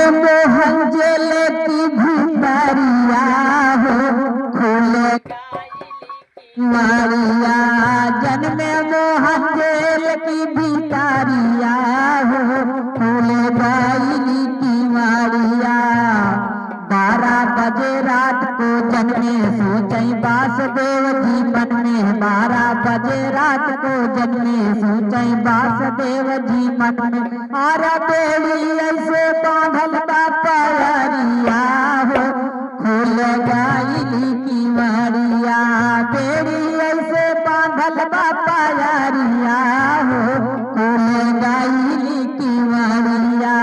में मोहन जेल की भिखारिया हो खुले मारिया। जन्म में मोहन जेल की भिखारिया हो खुले गायली की मारिया। 12 बजे रात को जन्मे सोचई वासुदेव जी मन में। 12 बजे रात को जन्मे सोचई वासुदेव जी मन में। आरा बेड़ी ऐसे बांधल बा पैरिया हो खुल गायली की मारिया। बेड़ी ऐसे बांधल बा पैरिया हो खुल गायली की मारिया।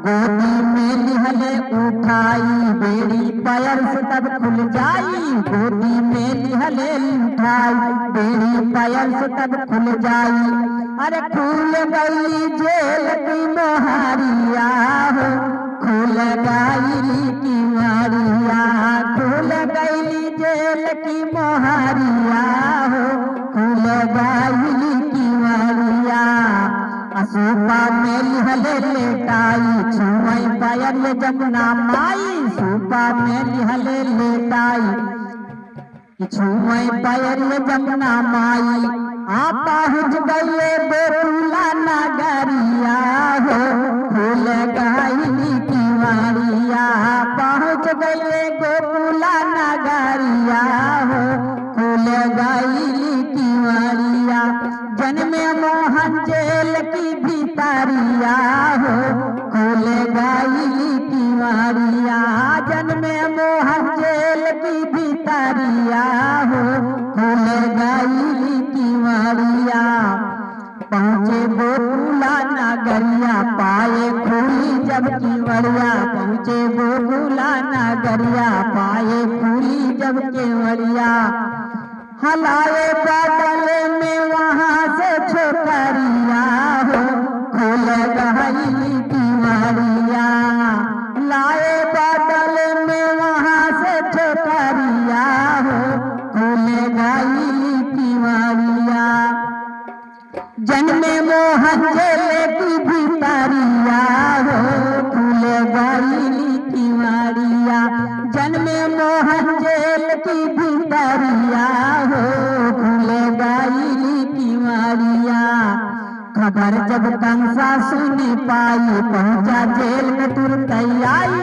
गोदी में लिहले उठाई बेड़ी पैर से तब खुल जाई। गोदी में लिहले उठाई बेड़ी पैर से तब खुल जाई। अरे खुल गई जेल की मोहरिया हो खुल गायली की मारिया। खुल गई जेल की मोहरिया हो खुल गायली की मारिया। असूपा में लिहले लेटाई छुमई पैर जमुना माई। सूपा में लिहले लेटाई छुमई पैर जमुना माई। पहुँच गए बेतुला नगरिया हो खुल गायली की मारिया। पहुँच गए बेतुला नगरिया हो खुल गायली की मारिया। जन्मे मोहन जेल की भिखारिया हो खुल गायली की मारिया। जन्मे मोहन जेल की भिखारिया हो खुल गायली की मारिया। पहुँचे बेतुला नगरिया पाए खुली जब की वरिया। पहुँचे बेतुला नगरिया पाए खुली जब के वरिया। हलाए बादल में वहाँ से छोकरिया हो खुल गायली की मारिया। लाए बादल में वहाँ से छोकरिया हो खुल गायली की मारिया। जन्मे मोहन जेल की भिखारिया हो खुल गायली की मारिया। जन्मे मोहन जेल की भिखारिया हो खुल गायली की मारिया। खबर जब कंसा सुनी पाई पहुंचा जेल में तुरंत आई।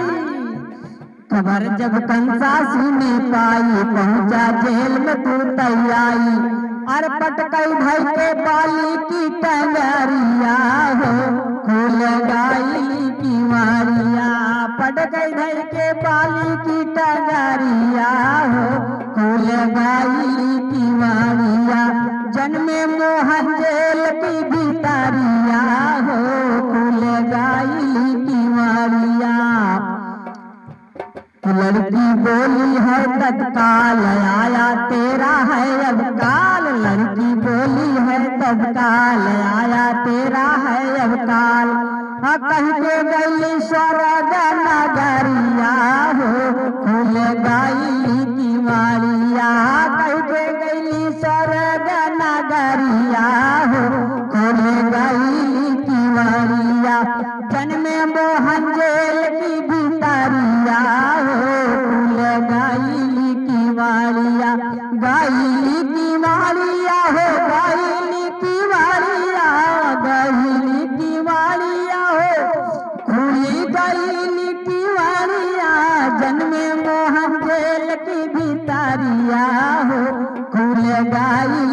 खबर जब कंसा सुनी पाई पहुंचा जेल में तुरंत आई। अर पटकई भाई के बाली की टंगरिया हो खुल गायली की मारिया। पटकई भाई के बाली की टंगरिया हो खुल गायली की मारिया। जन्मे मोहन जेल की भिखारिया हो खुल गायली की मारिया। लड़की बोली है तत्काल आया तेरा है अब काल। लड़की बोली है तत्काल आया तेरा है अब काल। कह के गई स्वर्ग नगरिया हो खुल गायली की मारिया। कह के गई स्वर्ग नगरिया हो खुल गायली की मारिया। जन्मे मोहन जेल की भिखारिया हो खुल गायली की मारिया। गायली की मारिया हो गायली की मारिया। गायली की मारिया हो खुली गायली की मारिया। जन्मे मोहन जेल की भिखारिया हो खुल गायली